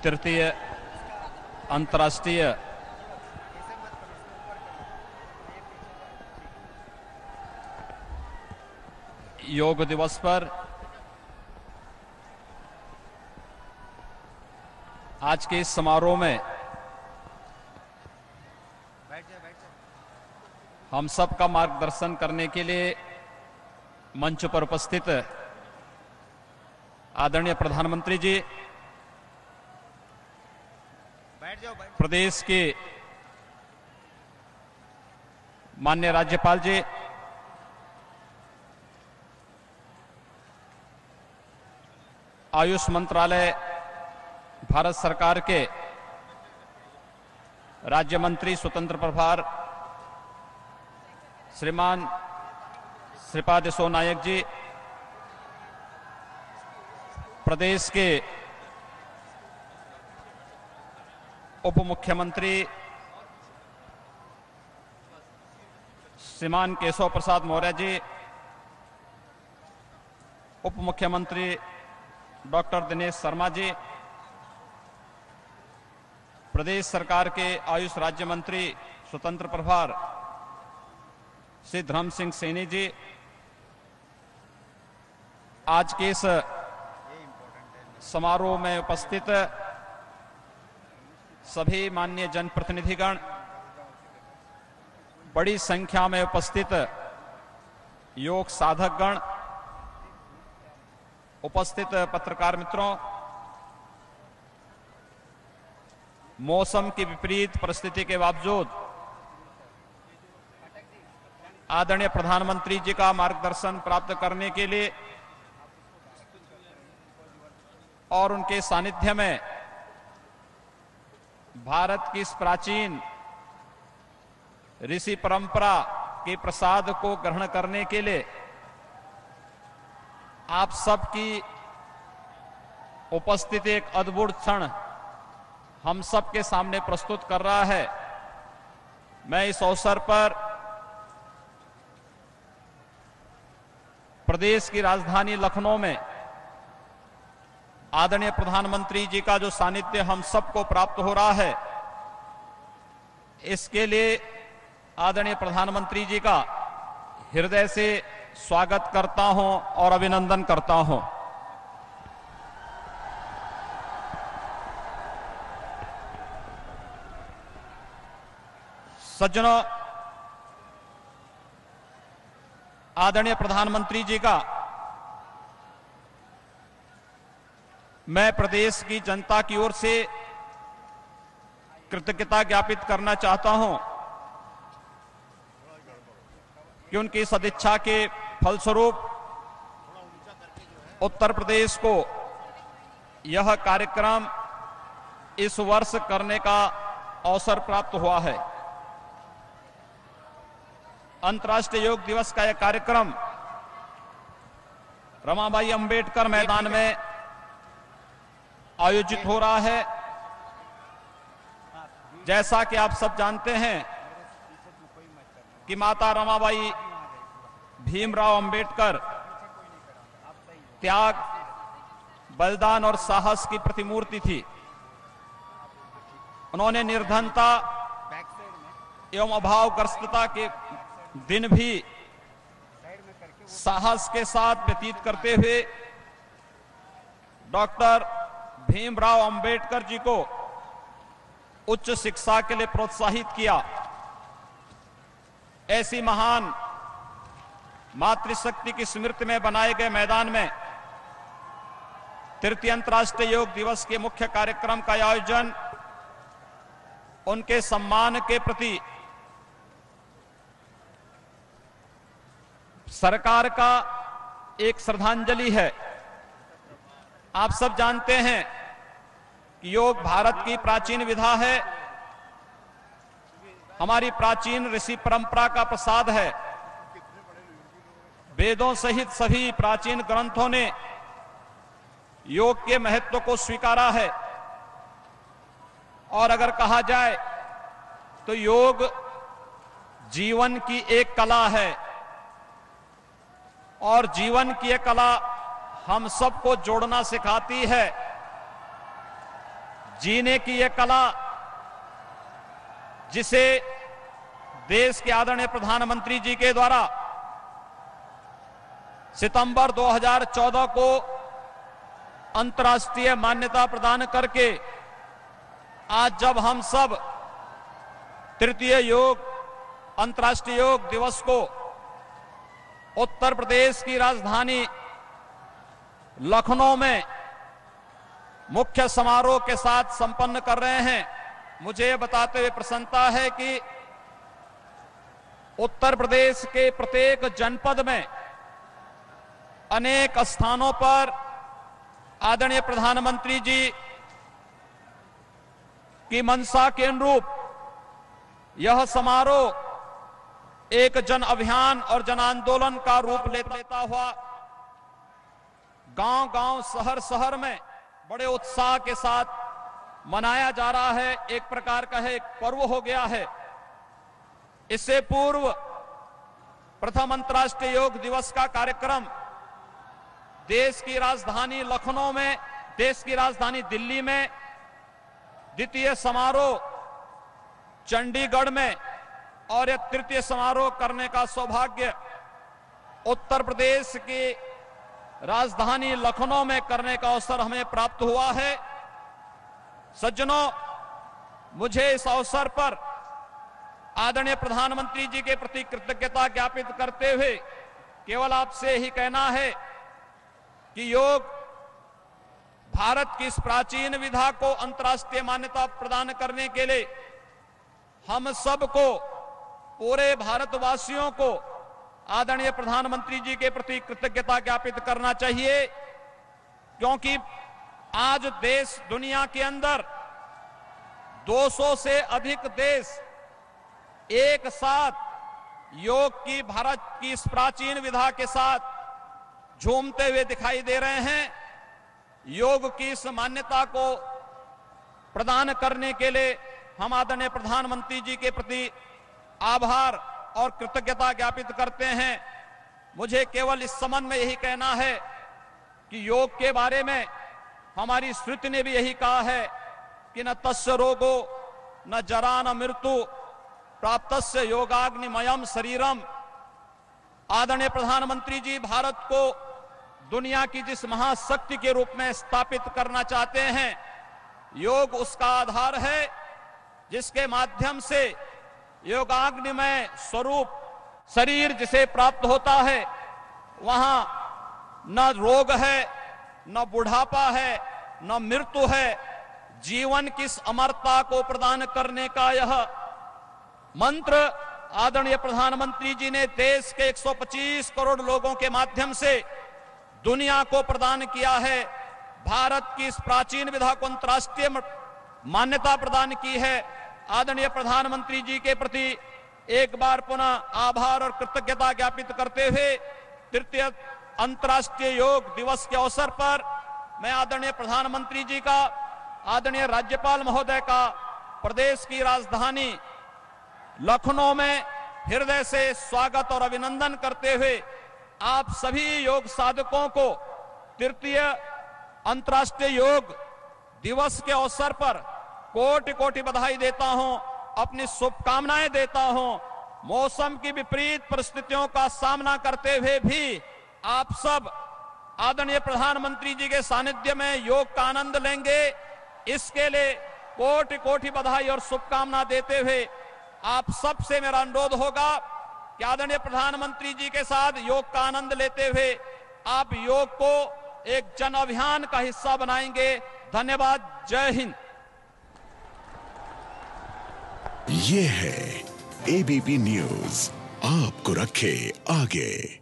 तृतीय अंतर्राष्ट्रीय योग दिवस पर आज के इस समारोह में हम सब का मार्गदर्शन करने के लिए मंच पर उपस्थित आदरणीय प्रधानमंत्री जी, प्रदेश के माननीय राज्यपाल जी, आयुष मंत्रालय भारत सरकार के राज्य मंत्री स्वतंत्र प्रभार श्रीमान श्रीपाद यशो नायक जी, प्रदेश के उप मुख्यमंत्री श्रीमान केशव प्रसाद मौर्य जी, उप मुख्यमंत्री डॉक्टर दिनेश शर्मा जी, प्रदेश सरकार के आयुष राज्य मंत्री स्वतंत्र प्रभार श्री धर्म सिंह सैनी जी, आज के इस समारोह में उपस्थित सभी माननीय जनप्रतिनिधिगण, बड़ी संख्या में उपस्थित योग साधकगण, उपस्थित पत्रकार मित्रों, मौसम की विपरीत परिस्थिति के बावजूद आदरणीय प्रधानमंत्री जी का मार्गदर्शन प्राप्त करने के लिए और उनके सानिध्य में भारत की इस प्राचीन ऋषि परंपरा के प्रसाद को ग्रहण करने के लिए आप सबकी उपस्थिति एक अद्भुत क्षण हम सबके सामने प्रस्तुत कर रहा है। मैं इस अवसर पर प्रदेश की राजधानी लखनऊ में आदरणीय प्रधानमंत्री जी का जो सानिध्य हम सबको प्राप्त हो रहा है, इसके लिए आदरणीय प्रधानमंत्री जी का हृदय से स्वागत करता हूं और अभिनंदन करता हूं। सज्जनों, आदरणीय प्रधानमंत्री जी का मैं प्रदेश की जनता की ओर से कृतज्ञता ज्ञापित करना चाहता हूं कि उनकी सदिच्छा के फलस्वरूप उत्तर प्रदेश को यह कार्यक्रम इस वर्ष करने का अवसर प्राप्त हुआ है। अंतर्राष्ट्रीय योग दिवस का यह कार्यक्रम रमाबाई अंबेडकर मैदान में आयोजित हो रहा है। जैसा कि आप सब जानते हैं कि माता रमाबाई भीमराव अंबेडकर त्याग, बलिदान और साहस की प्रतिमूर्ति थी। उन्होंने निर्धनता एवं अभावग्रस्तता के दिन भी साहस के साथ व्यतीत करते हुए डॉक्टर भीमराव अंबेडकर जी को उच्च शिक्षा के लिए प्रोत्साहित किया। ऐसी महान मातृशक्ति की स्मृति में बनाए गए मैदान में तृतीय अंतर्राष्ट्रीय योग दिवस के मुख्य कार्यक्रम का आयोजन उनके सम्मान के प्रति सरकार का एक श्रद्धांजलि है। आप सब जानते हैं कि योग भारत की प्राचीन विधा है, हमारी प्राचीन ऋषि परंपरा का प्रसाद है। वेदों सहित सभी प्राचीन ग्रंथों ने योग के महत्व को स्वीकारा है और अगर कहा जाए तो योग जीवन की एक कला है और जीवन की एक कला हम सबको जोड़ना सिखाती है। जीने की ये कला जिसे देश के आदरणीय प्रधानमंत्री जी के द्वारा सितंबर 2014 को अंतर्राष्ट्रीय मान्यता प्रदान करके आज जब हम सब तृतीय योग अंतर्राष्ट्रीय योग दिवस को उत्तर प्रदेश की राजधानी लखनऊ में मुख्य समारोह के साथ संपन्न कर रहे हैं, मुझे यह बताते हुए प्रसन्नता है कि उत्तर प्रदेश के प्रत्येक जनपद में अनेक स्थानों पर आदरणीय प्रधानमंत्री जी की मंशा के अनुरूप यह समारोह एक जन अभियान और जन आंदोलन का रूप लेता हुआ गांव-गांव, शहर-शहर में बड़े उत्साह के साथ मनाया जा रहा है। एक प्रकार का है, एक पर्व हो गया है। इससे पूर्व प्रथम अंतर्राष्ट्रीय योग दिवस का कार्यक्रम देश की राजधानी लखनऊ में, देश की राजधानी दिल्ली में, द्वितीय समारोह चंडीगढ़ में और यह तृतीय समारोह करने का सौभाग्य उत्तर प्रदेश की राजधानी लखनऊ में करने का अवसर हमें प्राप्त हुआ है। सज्जनों, मुझे इस अवसर पर आदरणीय प्रधानमंत्री जी के प्रति कृतज्ञता ज्ञापित करते हुए केवल आपसे ही कहना है कि योग भारत की इस प्राचीन विधा को अंतर्राष्ट्रीय मान्यता प्रदान करने के लिए हम सबको, पूरे भारतवासियों को आदरणीय प्रधानमंत्री जी के प्रति कृतज्ञता ज्ञापित करना चाहिए, क्योंकि आज देश दुनिया के अंदर 200 से अधिक देश एक साथ योग की, भारत की इस प्राचीन विधा के साथ झूमते हुए दिखाई दे रहे हैं। योग की इस मान्यता को प्रदान करने के लिए हम आदरणीय प्रधानमंत्री जी के प्रति आभार और कृतज्ञता ज्ञापित करते हैं। मुझे केवल इस संबंध में यही कहना है कि योग के बारे में हमारी श्रुति ने भी यही कहा है कि न तस्य रोगो न जरा न मृत्यु प्राप्तस्य योगाग्निमयम शरीरम। आदरणीय प्रधानमंत्री जी भारत को दुनिया की जिस महाशक्ति के रूप में स्थापित करना चाहते हैं, योग उसका आधार है जिसके माध्यम से योगाग्निमय स्वरूप शरीर जिसे प्राप्त होता है, वहां न रोग है, न बुढ़ापा है, न मृत्यु है। जीवन की इस अमरता को प्रदान करने का यह मंत्र आदरणीय प्रधानमंत्री जी ने देश के 125 करोड़ लोगों के माध्यम से दुनिया को प्रदान किया है। भारत की इस प्राचीन विधा को अंतर्राष्ट्रीय मान्यता प्रदान की है। आदरणीय प्रधानमंत्री जी के प्रति एक बार पुनः आभार और कृतज्ञता ज्ञापित करते हुए तृतीय अंतर्राष्ट्रीय योग दिवस के अवसर पर मैं आदरणीय प्रधानमंत्री जी का, आदरणीय राज्यपाल महोदय का प्रदेश की राजधानी लखनऊ में हृदय से स्वागत और अभिनंदन करते हुए आप सभी योग साधकों को तृतीय अंतर्राष्ट्रीय योग दिवस के अवसर पर कोटि कोटि बधाई देता हूं, अपनी शुभकामनाएं देता हूं। मौसम की विपरीत परिस्थितियों का सामना करते हुए भी आप सब आदरणीय प्रधानमंत्री जी के सानिध्य में योग का आनंद लेंगे, इसके लिए कोटि कोटि बधाई और शुभकामना देते हुए आप सबसे मेरा अनुरोध होगा कि आदरणीय प्रधानमंत्री जी के साथ योग का आनंद लेते हुए आप योग को एक जन अभियान का हिस्सा बनाएंगे। धन्यवाद। जय हिंद। ये है एबीपी न्यूज, आपको रखे आगे।